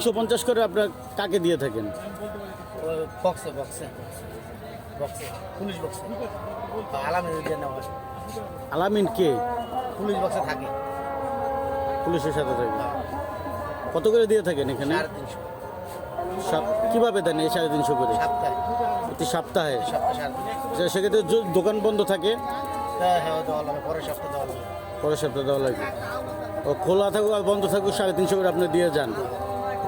350 করে আপনার কাকে দিয়ে থাকেন? বক্সে বক্সে বক্সে পুলিশ বক্সে আলামে দিয়ে নেওয়া হয়। আলামিন কে? পুলিশ বক্সে থাকে পুলিশের সাথে থাকে। কত করে দিয়ে থাকেন এখানে? 350 কিভাবে দেন এই 350 করে? সপ্তাহে প্রতি সপ্তাহে? সপ্তাহে 350। সেক্ষেত্রে দোকান বন্ধ থাকে, হ্যাঁ হ্যাঁ দেওয়া লাগে, পরের সপ্তাহে দেওয়া লাগে। পরের সপ্তাহে দেওয়া লাগে। ও খোলা থাকুক আর বন্ধ থাকুক 350 করে আপনি দিয়ে যান।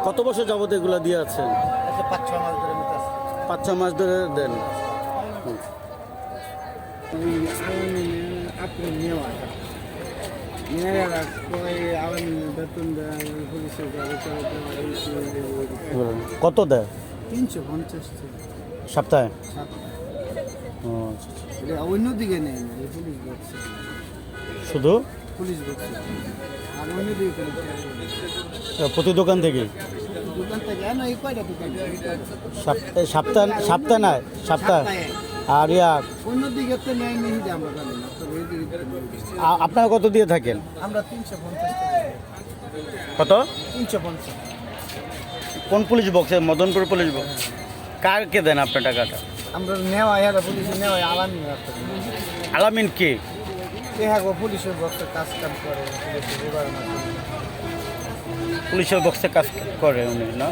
কত বছর যাবত এগুলো দিয়ে আছেন? এই যে 5-6 মাস ধরে নিতে আসছে। 5-6 মাস ধরে দেন। আপনি নেওয়া বেতন দেয় পুলিশের কত দেয় 350 সপ্তাহে? ও আচ্ছা। অন্যদিকে নেই না, এই পুলিশ বক্সে শুধু পুলিশ বক্সে আর অন্যদিকে প্রতি দোকান থেকে? দোকান থেকে না, এই কয়টা দোকান সপ্তাহ না সপ্তাহ আর অন্যদিকে তো নেই নেই যে আমরা জানি না, তবে এইদিকে আপনারা কত দিয়ে থাকেন? আমরা 350 টাকা। কত? 350। কোন পুলিশ বক্সে? Madanpur police box. কারকে দেন আপনার টাকাটা? আমরা নেওয়া এর পুলিশে নেওয়া আলামি রাখতে আলামিন কে? হ্যাঁ গো, পুলিশের বক্সে কাজ কাম করে, পুলিশের বিভাগ পুলিশের বক্সে কাজ করে উনি না?